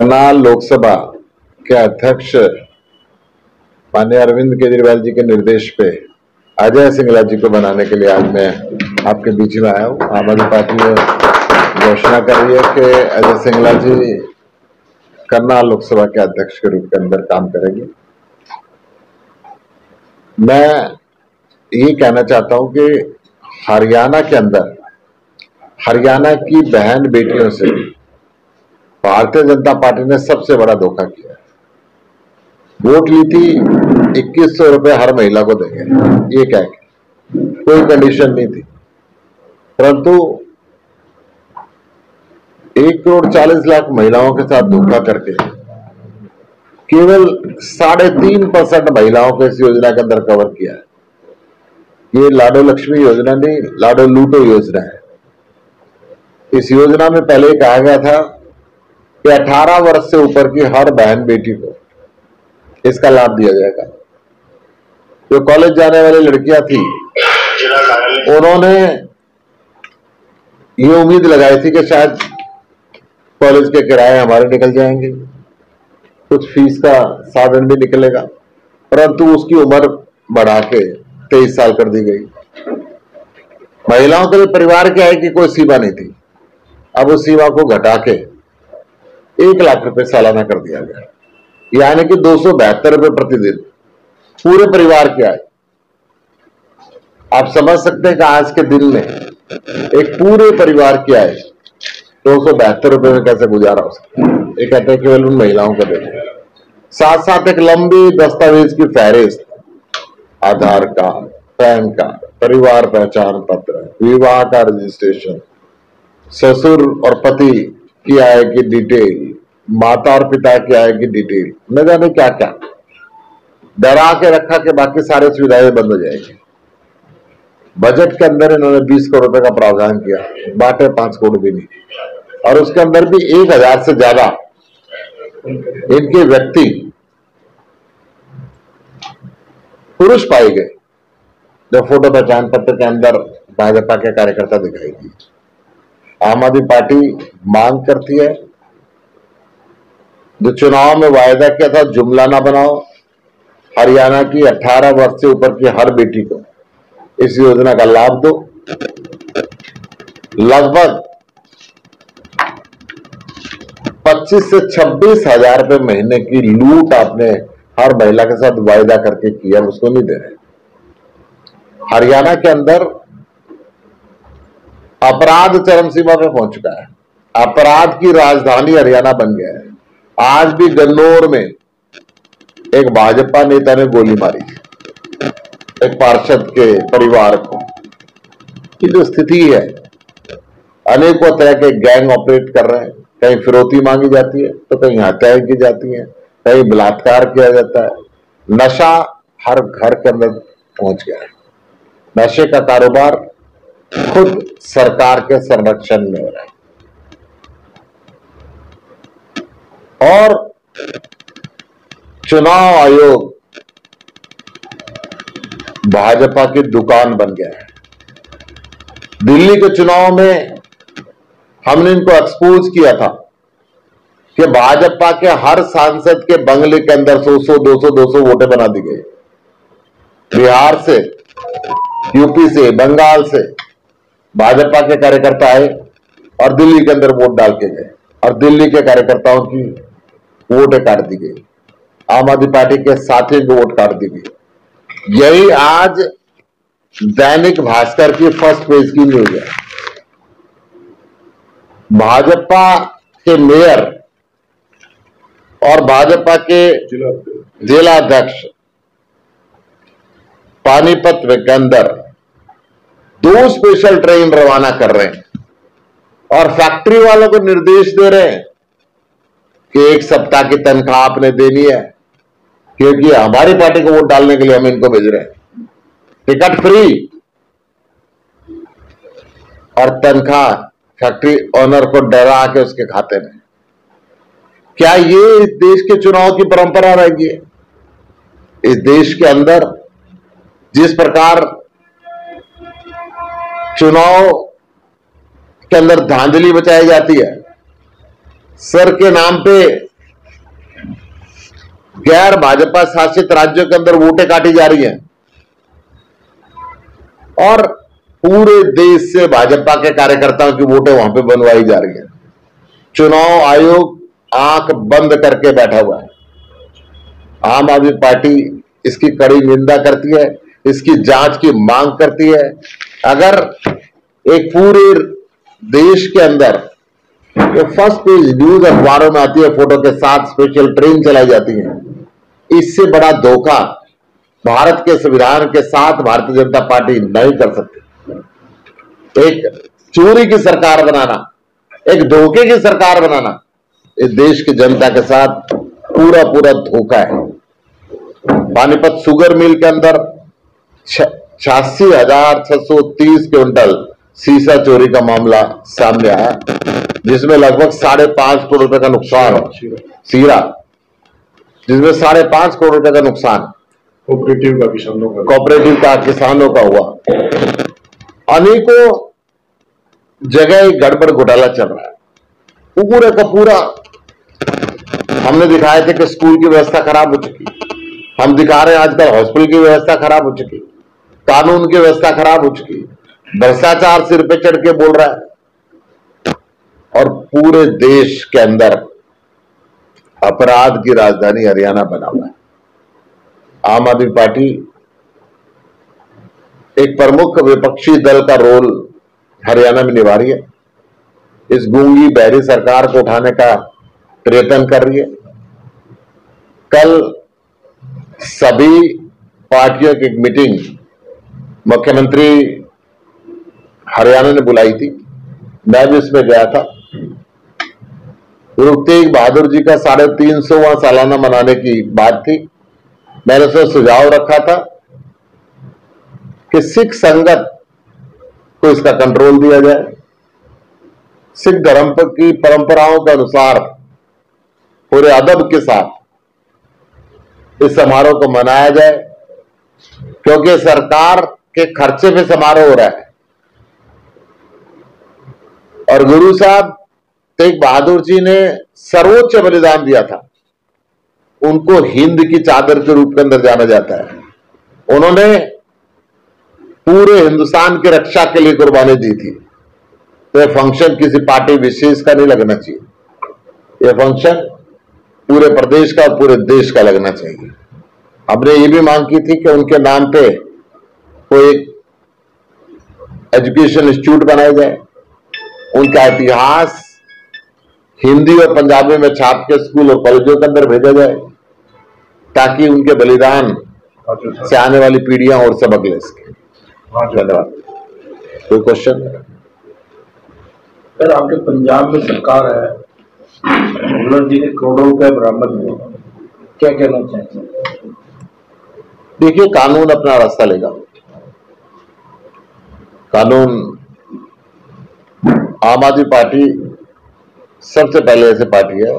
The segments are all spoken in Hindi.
करनाल लोकसभा के अध्यक्ष माननीय अरविंद केजरीवाल जी के निर्देश पे अजय सिंगला जी को बनाने के लिए आज मैं आपके बीच में आया हूँ। आम आदमी पार्टी ने घोषणा कर रही है कि अजय सिंगला जी करनाल लोकसभा के अध्यक्ष के रूप के अंदर काम करेंगे। मैं ये कहना चाहता हूँ कि हरियाणा के अंदर हरियाणा की बहन बेटियों से भारतीय जनता पार्टी ने सबसे बड़ा धोखा किया। वोट ली थी 2100 रुपए हर महिला को देंगे, ये कह के कोई कंडीशन नहीं थी, परंतु 1,40,00,000 महिलाओं के साथ धोखा करके केवल 3.5% महिलाओं को इस योजना के अंदर कवर किया है। ये लाडो लक्ष्मी योजना नहीं, लाडो लूटो योजना है। इस योजना में पहले कहा गया था कि 18 वर्ष से ऊपर की हर बहन बेटी को इसका लाभ दिया जाएगा। जो कॉलेज जाने वाली लड़कियां थी उन्होंने ये उम्मीद लगाई थी कि शायद कॉलेज के किराए हमारे निकल जाएंगे, कुछ फीस का साधन भी निकलेगा, परंतु उसकी उम्र बढ़ा के 23 साल कर दी गई। महिलाओं के लिए परिवार की आय की कोई सीमा नहीं थी, अब उस सीमा को घटा के 1 लाख रुपए सालाना कर दिया गया, यानी कि 272 रुपए प्रतिदिन पूरे परिवार की आय। आप समझ सकते हैं कि आज के दिन में एक पूरे परिवार की आय 272 रुपए में कैसे गुजारा हो सकता है। ये कहते हैं केवल उन महिलाओं को देते। साथ साथ एक लंबी दस्तावेज की फहरिस्त, आधार कार्ड, पैन कार्ड, परिवार पहचान पत्र, विवाह का रजिस्ट्रेशन, ससुर और पति की आय की डिटेल, माता और पिता की आय की डिटेल, न जाने क्या क्या डरा के रखा कि बाकी सारी सुविधाएं बंद हो जाएगी। बजट के अंदर इन्होंने 20 करोड़ रुपए का प्रावधान किया, बांटे 5 करोड़ भी नहीं, और उसके अंदर भी 1000 से ज्यादा इनके व्यक्ति पुरुष पाए गए जो फोटो पहचान पत्र के अंदर भाजपा के कार्यकर्ता दिखाई दिए। आम आदमी पार्टी मांग करती है, जो चुनाव में वायदा किया था जुमला ना बनाओ, हरियाणा की 18 वर्ष से ऊपर की हर बेटी को इस योजना का लाभ दो। लगभग 25 से 26 हजार रुपए महीने की लूट आपने हर महिला के साथ वायदा करके किया, उसको नहीं दे रहे। हरियाणा के अंदर अपराध चरम सीमा पे पहुंच चुका है, अपराध की राजधानी हरियाणा बन गया है। आज भी गन्नौर में एक भाजपा नेता ने गोली मारी एक पार्षद के परिवार को। ये जो स्थिति है, अनेकों तरह के गैंग ऑपरेट कर रहे हैं, कहीं फिरौती मांगी जाती है तो कहीं हत्याएं की जाती हैं, कहीं बलात्कार किया जाता है। नशा हर घर के अंदर पहुंच गया है। नशे का कारोबार खुद सरकार के संरक्षण में हो रहा है, और चुनाव आयोग भाजपा की दुकान बन गया है। दिल्ली के चुनाव में हमने इनको एक्सपोज किया था कि भाजपा के हर सांसद के बंगले के अंदर 100-200 वोटें बना दी गई। बिहार से, यूपी से, बंगाल से भाजपा के कार्यकर्ता आए और दिल्ली के अंदर वोट डाल के गए, और दिल्ली के कार्यकर्ताओं की वोटें काट दी गई, आम आदमी पार्टी के साथियों की वोट काट दी गई। यही आज दैनिक भास्कर की फर्स्ट पेज की न्यूज है। भाजपा के मेयर और भाजपा के जिला अध्यक्ष पानीपत के अंदर 2 स्पेशल ट्रेन रवाना कर रहे हैं, और फैक्ट्री वालों को निर्देश दे रहे हैं कि 1 सप्ताह की तनख्वाह आपने देनी है, क्योंकि हमारी पार्टी को वोट डालने के लिए हम इनको भेज रहे हैं। टिकट फ्री और तनख्वाह फैक्ट्री ओनर को डरा के उसके खाते में। क्या ये इस देश के चुनाव की परंपरा रहेगी? इस देश के अंदर जिस प्रकार चुनाव के अंदर धांधली मचाई जाती है, सर के नाम पे गैर भाजपा शासित राज्यों के अंदर वोटें काटी जा रही हैं और पूरे देश से भाजपा के कार्यकर्ताओं की वोटें वहां पे बनवाई जा रही हैं। चुनाव आयोग आंख बंद करके बैठा हुआ है। आम आदमी पार्टी इसकी कड़ी निंदा करती है, इसकी जांच की मांग करती है। अगर एक पूरे देश के अंदर जो फर्स्ट पेज न्यूज अखबारों में आती है, फोटो के साथ स्पेशल ट्रेन चलाई जाती है, इससे बड़ा धोखा भारत के संविधान के साथ भारतीय जनता पार्टी नहीं कर सकती। एक चोरी की सरकार बनाना, एक धोखे की सरकार बनाना, इस देश की जनता के साथ पूरा पूरा धोखा है। पानीपत शुगर मिल के अंदर 86,630 क्विंटल सीसा चोरी का मामला सामने आया, जिसमें लगभग 5.5 करोड़ रुपए का नुकसान हो। सीरा, जिसमें 5.5 करोड़ रुपए का नुकसान कोऑपरेटिव का किसानों का हुआ। अनेकों जगह गड़बड़ घोटाला चल रहा है। पूरे का पूरा हमने दिखाए थे कि स्कूल की व्यवस्था खराब हो चुकी, हम दिखा रहे हैं आजकल हॉस्पिटल की व्यवस्था खराब हो चुकी, कानून की व्यवस्था खराब हो चुकी, भ्रष्टाचार सिर पे चढ़ के बोल रहा है और पूरे देश के अंदर अपराध की राजधानी हरियाणा बना हुआ है। आम आदमी पार्टी एक प्रमुख विपक्षी दल का रोल हरियाणा में निभा रही है। इस गूंगी बहरी सरकार को उठाने का प्रयत्न कर रही है। कल सभी पार्टियों की एक मीटिंग मुख्यमंत्री हरियाणा ने बुलाई थी, मैं भी उसमें गया था। गुरु तेग बहादुर जी का 350वां सालाना मनाने की बात थी। मैंने उसे सुझाव रखा था कि सिख संगत को इसका कंट्रोल दिया जाए, सिख धर्म की परंपराओं के अनुसार पूरे अदब के साथ इस समारोह को मनाया जाए, क्योंकि सरकार के खर्चे पे समारोह हो रहा है। और गुरु साहब तेग बहादुर जी ने सर्वोच्च बलिदान दिया था, उनको हिंद की चादर के रूप के अंदर जाना जाता है। उन्होंने पूरे हिंदुस्तान की रक्षा के लिए कुर्बानी दी थी। तो यह फंक्शन किसी पार्टी विशेष का नहीं लगना चाहिए, यह फंक्शन पूरे प्रदेश का, पूरे देश का लगना चाहिए। हमने ये भी मांग की थी कि उनके नाम पे कोई एजुकेशन इंस्टीट्यूट बनाया जाए, उनका इतिहास हिंदी और पंजाबी में छाप के स्कूल और कॉलेजों के अंदर भेजा जाए, ताकि उनके बलिदान से आने वाली पीढ़ियां और सबक ले सके। धन्यवाद। कोई क्वेश्चन? सर, आपके पंजाब में सरकार है, भुल्लर जी ने करोड़ों रुपए बरामद हुए, क्या कहना चाहते हैं? देखिए, कानून अपना रास्ता लेगा। कानून, आम आदमी पार्टी सबसे पहले ऐसी पार्टी है,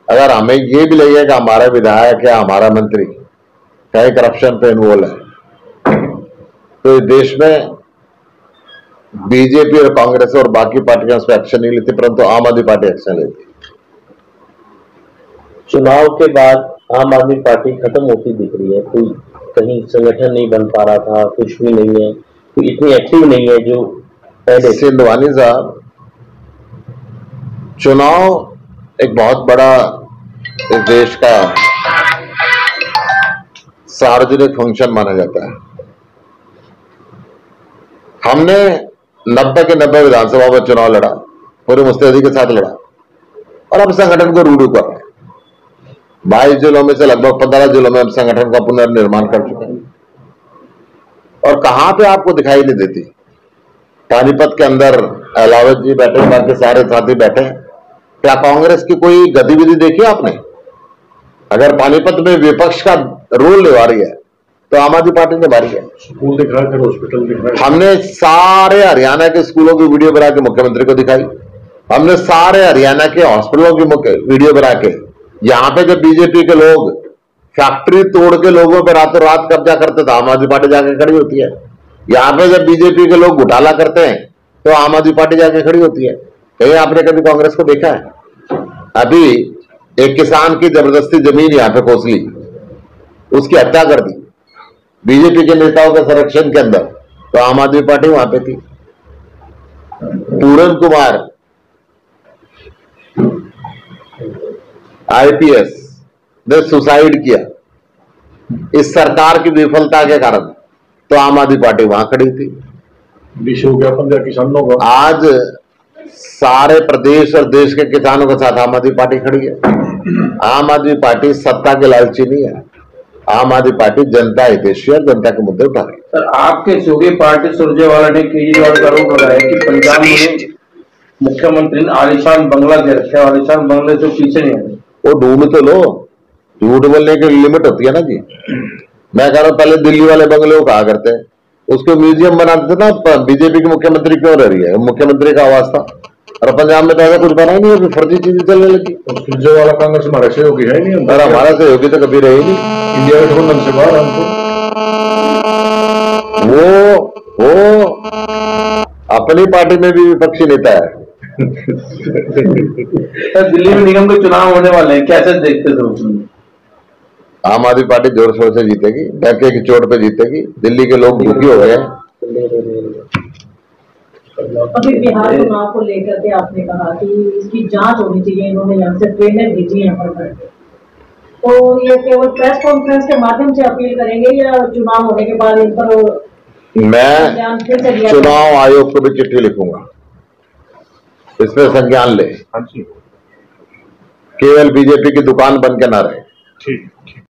अगर हमें ये भी लगेगा कि हमारा विधायक या हमारा मंत्री कहीं करप्शन पे इन्वॉल्व है, तो इस देश में बीजेपी और कांग्रेस और बाकी पार्टियां उस पर एक्शन नहीं लेती, परंतु आम आदमी पार्टी एक्शन लेती। चुनाव के बाद आम आदमी पार्टी खत्म होती दिख रही है, कोई कहीं संगठन नहीं बन पा रहा था, कुछ भी नहीं है, कोई इतनी एक्टिव नहीं है जो पहले। सिंधवानी साहब, चुनाव एक बहुत बड़ा इस देश का सार्वजनिक फंक्शन माना जाता है। हमने 90 के 90 विधानसभा में चुनाव लड़ा, पूरी मुस्तैदी के साथ लड़ा, और अब संगठन को रूढ़ कर रहे हैं। 22 जिलों में से लगभग 15 जिलों में हम संगठन का पुनर्निर्माण कर चुके हैं। और कहां पे आपको दिखाई नहीं देती? पानीपत के अंदर अहलावत जी बैठे, बाकी सारे साथी बैठे। क्या कांग्रेस की कोई गतिविधि देखी आपने? अगर पानीपत में विपक्ष का रोल निभा रही है तो आम आदमी पार्टी निभा रही है। स्कूल दिख रहा है, हॉस्पिटल दिख रहा है। हमने सारे हरियाणा के स्कूलों की वीडियो बना के मुख्यमंत्री को दिखाई, हमने सारे हरियाणा के हॉस्पिटलों की वीडियो बना के, यहाँ पे जब बीजेपी के लोग फैक्ट्री तोड़ के लोगों पर रातों रात कब्जा करते थे, आम आदमी पार्टी जाके खड़ी होती है। यहाँ पे जब बीजेपी के लोग घोटाला करते हैं तो आम आदमी पार्टी जाके खड़ी होती है। कहीं आपने कभी कांग्रेस को देखा है? अभी एक किसान की जबरदस्ती जमीन यहाँ पे कोस ली, उसकी हत्या कर दी बीजेपी के नेताओं के संरक्षण के अंदर, तो आम आदमी पार्टी वहां पे थी। पूरन कुमार आईपीएस ने सुसाइड किया इस सरकार की विफलता के कारण, तो आम आदमी पार्टी वहां खड़ी थी। विश्व हो गया 15 किसानों का। आज सारे प्रदेश और देश के किसानों के साथ आम आदमी पार्टी खड़ी है। आम आदमी पार्टी सत्ता के लालची नहीं है, आम आदमी पार्टी जनता हितैषी और जनता के मुद्दे उठा रही है। सर, आपके सहयोगी पार्टी सुरजेवाला ने केजरीवाल का आरोप लगाया कि पंजाब में मुख्यमंत्री ने आलिशान बंगला दे रखा है, आलिशान बंगले से पीछे नहीं है। वो ढूंढ तो लो, झूठ बोलने की लिमिट होती है ना जी। मैं कह रहा हूं पहले दिल्ली वाले बंगले को कहा करते हैं, उसको म्यूजियम बना देते ना। बीजेपी की मुख्यमंत्री क्यों रह रही है, मुख्यमंत्री का आवाज था। और पंजाब में तो ऐसा कुछ बना ही नहीं, फर्जी चीजें चलने लगी। सुरजेवाला कांग्रेस हमारा सहयोगी है नहीं, और हमारा सहयोगी तो कभी रहे नहीं, इंडिया गठबंधन से बाहर हमको। वो अपनी पार्टी में भी विपक्षी नेता है। दिल्ली में निगम के चुनाव होने वाले हैं, कैसे देखते थे? आम आदमी पार्टी जोर शोर से जीतेगी, डंके की चोट पे जीतेगी। दिल्ली के लोग दुखी हो गए हैं। अभी बिहार चुनाव को लेकर के आपने कहा कि इसकी जांच होनी चाहिए, इन्होंने यहाँ से ट्रेनर भेजी यहाँ पर करके, तो ये केवल प्रेस कॉन्फ्रेंस के माध्यम से अपील करेंगे या चुनाव होने के बाद इन पर? मैं चुनाव आयोग को भी चिट्ठी लिखूंगा, इसमें संज्ञान ले। हाँ जी, केवल बीजेपी की दुकान बन के ना रहे। ठीक।